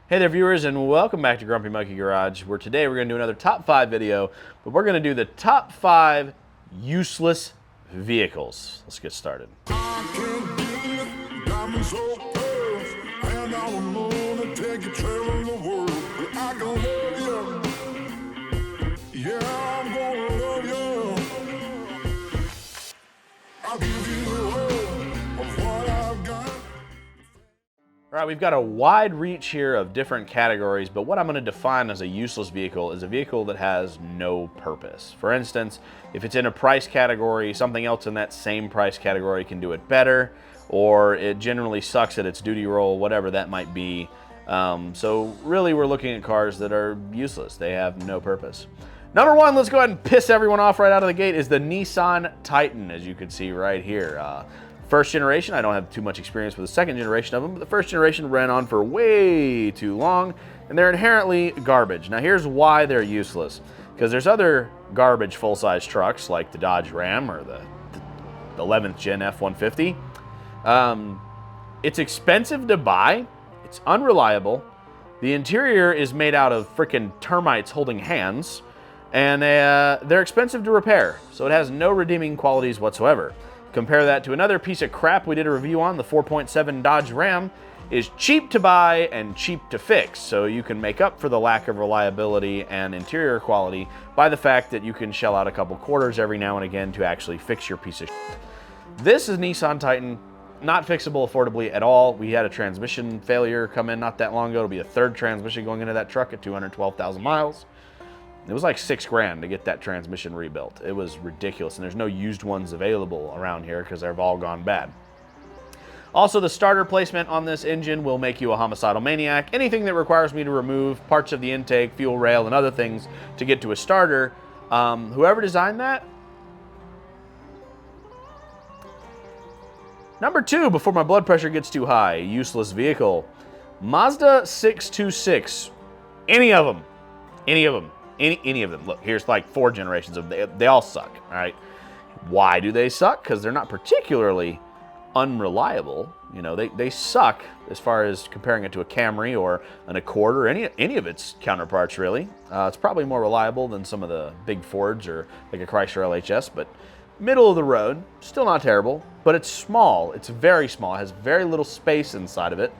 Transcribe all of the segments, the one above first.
Hey there viewers, and welcome back to Grumpy Monkey Garage, where today we're going to do another top 5 video, but we're going to do the top 5 useless vehicles. Let's get started. All right, we've got a wide reach here of different categories, but what I'm going to define as a useless vehicle is a vehicle that has no purpose. For instance, if it's in a price category, something else in that same price category can do it better, or it generally sucks at its duty roll, whatever that might be. So really we're looking at cars that are useless. They have no purpose. Number 1, let's go ahead and piss everyone off right out of the gate, is the Nissan Titan, as you can see right here. First generation, I don't have too much experience with the second generation of them, but the first generation ran on for way too long, and they're inherently garbage. Now here's why they're useless. Because there's other garbage full-size trucks, like the Dodge Ram or the 11th gen F-150. It's expensive to buy, it's unreliable, the interior is made out of frickin' termites holding hands, and they're expensive to repair, so it has no redeeming qualities whatsoever. Compare that to another piece of crap we did a review on, the 4.7 Dodge Ram, is cheap to buy and cheap to fix. So you can make up for the lack of reliability and interior quality by the fact that you can shell out a couple quarters every now and again to actually fix your piece of shit. This is Nissan Titan, not fixable affordably at all. We had a transmission failure come in not that long ago. It'll be the third transmission going into that truck at 212,000 miles. It was like $6 grand to get that transmission rebuilt. It was ridiculous, and there's no used ones available around here because they've all gone bad. Also, the starter placement on this engine will make you a homicidal maniac. Anything that requires me to remove parts of the intake, fuel rail, and other things to get to a starter, whoever designed that. Number 2, before my blood pressure gets too high, useless vehicle. Mazda 626. Any of them. Any of them. Any of them. Look, here's like 4 generations of them. They all suck, all right? Why do they suck? Because they're not particularly unreliable. You know, they suck as far as comparing it to a Camry or an Accord or any of its counterparts, really. It's probably more reliable than some of the big Fords or like a Chrysler LHS, but middle of the road, still not terrible, but it's small. It's very small. It has very little space inside of it,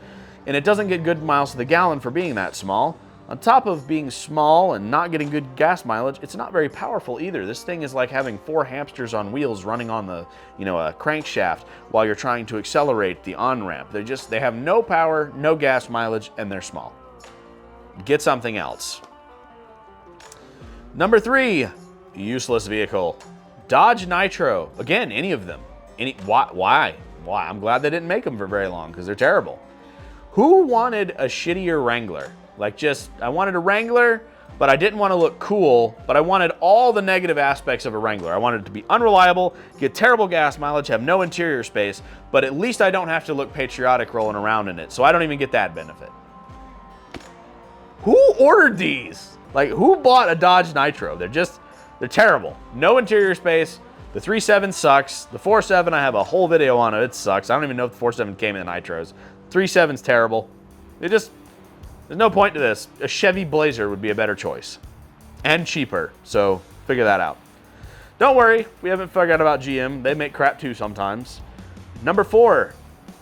and it doesn't get good miles to the gallon for being that small. On top of being small and not getting good gas mileage, it's not very powerful either. This thing is like having 4 hamsters on wheels running on the, a crankshaft while you're trying to accelerate the on-ramp. They have no power, no gas mileage, and they're small. Get something else. Number 3, useless vehicle. Dodge Nitro. Again, any of them. Why? I'm glad they didn't make them for very long because they're terrible. Who wanted a shittier Wrangler? Like I wanted a Wrangler, but I didn't want to look cool, but I wanted all the negative aspects of a Wrangler. I wanted it to be unreliable, get terrible gas mileage, have no interior space, but at least I don't have to look patriotic rolling around in it, so I don't even get that benefit. Who ordered these? Like, who bought a Dodge Nitro? They're terrible. No interior space. The 3.7 sucks. The 4.7, I have a whole video on it. It sucks. I don't even know if the 4.7 came in the Nitros. 3.7's terrible. There's no point to this. A Chevy Blazer would be a better choice. And cheaper, so figure that out. Don't worry, we haven't forgot about GM. They make crap too sometimes. Number 4,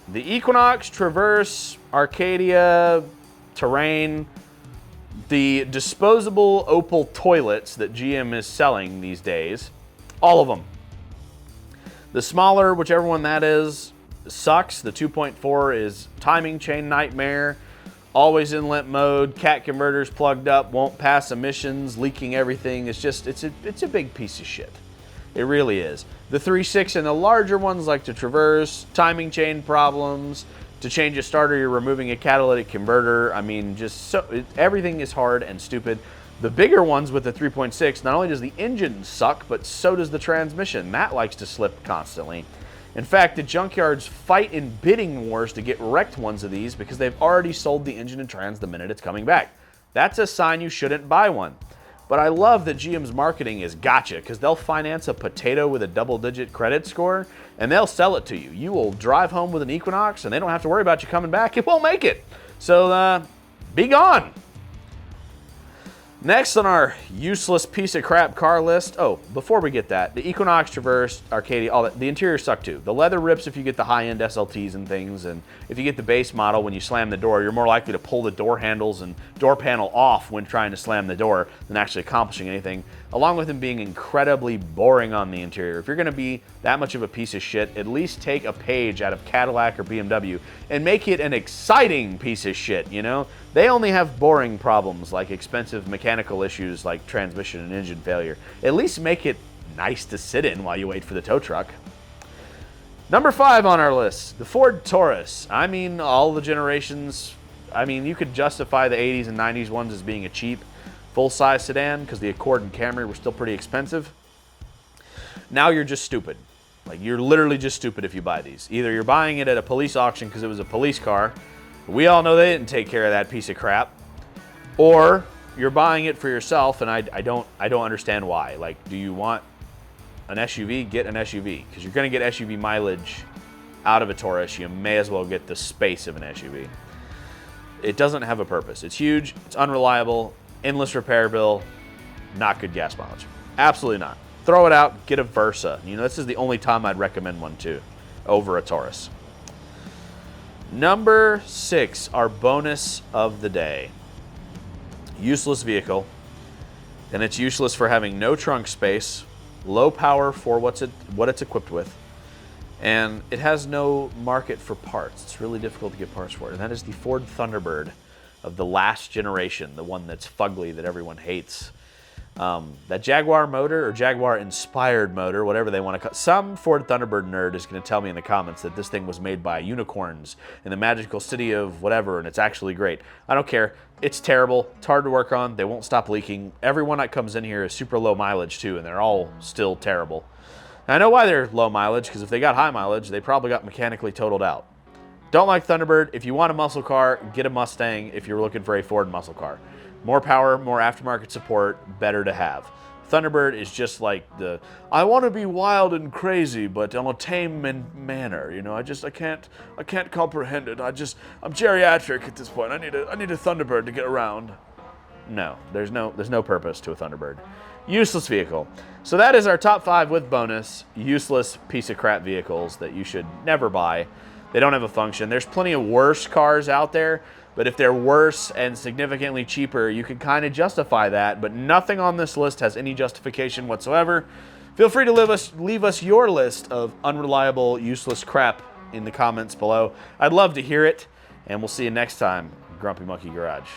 the Equinox, Traverse, Arcadia, Terrain, the disposable Opal toilets that GM is selling these days. All of them. The smaller, whichever one that is, sucks. The 2.4 is timing chain nightmare. Always in limp mode, cat converters plugged up, won't pass emissions, leaking everything. It's a big piece of shit. It really is. The 3.6 and the larger ones like the Traverse, timing chain problems. To change a starter, you're removing a catalytic converter. I mean, everything is hard and stupid. The bigger ones with the 3.6, not only does the engine suck, but so does the transmission. That likes to slip constantly. In fact, the junkyards fight in bidding wars to get wrecked ones of these because they've already sold the engine and trans the minute it's coming back. That's a sign you shouldn't buy one. But I love that GM's marketing is gotcha, because they'll finance a potato with a double-digit credit score, and they'll sell it to you. You will drive home with an Equinox, and they don't have to worry about you coming back. It won't make it. So be gone. Next on our useless piece of crap car list, oh, before we get that, the Equinox, Traverse, Arcadia, all that, the interiors suck too. The leather rips if you get the high-end SLTs and things, and if you get the base model, when you slam the door, you're more likely to pull the door handles and door panel off when trying to slam the door than actually accomplishing anything, along with them being incredibly boring on the interior. If you're gonna be that much of a piece of shit, at least take a page out of Cadillac or BMW and make it an exciting piece of shit, you know? They only have boring problems like expensive mechanical issues like transmission and engine failure. At least make it nice to sit in while you wait for the tow truck. Number 5 on our list, the Ford Taurus. I mean, all the generations, I mean, you could justify the 80s and 90s ones as being a cheap full-size sedan because the Accord and Camry were still pretty expensive. Now you're just stupid. Like, you're literally just stupid if you buy these. Either you're buying it at a police auction because it was a police car. We all know they didn't take care of that piece of crap. Or you're buying it for yourself, and I don't understand why. Like, do you want an SUV? Get an SUV. Because you're going to get SUV mileage out of a Taurus. You may as well get the space of an SUV. It doesn't have a purpose. It's huge. It's unreliable. Endless repair bill. Not good gas mileage. Absolutely not. Throw it out. Get a Versa. You know, this is the only time I'd recommend one too, over a Taurus. Number 6, our bonus of the day. Useless vehicle. And it's useless for having no trunk space, low power for what it's equipped with, and it has no market for parts. It's really difficult to get parts for it. And that is the Ford Thunderbird of the last generation, the one that's fugly that everyone hates. That Jaguar motor, or Jaguar-inspired motor, whatever they want to call it. Some Ford Thunderbird nerd is going to tell me in the comments that this thing was made by unicorns in the magical city of whatever, and it's actually great. I don't care. It's terrible. It's hard to work on. They won't stop leaking. Everyone that comes in here is super low mileage too, and they're all still terrible. And I know why they're low mileage, because if they got high mileage, they probably got mechanically totaled out. Don't like Thunderbird. If you want a muscle car, get a Mustang if you're looking for a Ford muscle car. More power, more aftermarket support, better to have. Thunderbird is just like the, I want to be wild and crazy, but in a tame manner. You know, I can't comprehend it. I'm geriatric at this point. I need a Thunderbird to get around. No, there's no purpose to a Thunderbird. Useless vehicle. So that is our top 5 with bonus. Useless piece of crap vehicles that you should never buy. They don't have a function. There's plenty of worse cars out there, but if they're worse and significantly cheaper, you can kind of justify that, but nothing on this list has any justification whatsoever. Feel free to leave us your list of unreliable, useless crap in the comments below. I'd love to hear it, and we'll see you next time, Grumpy Monkey Garage.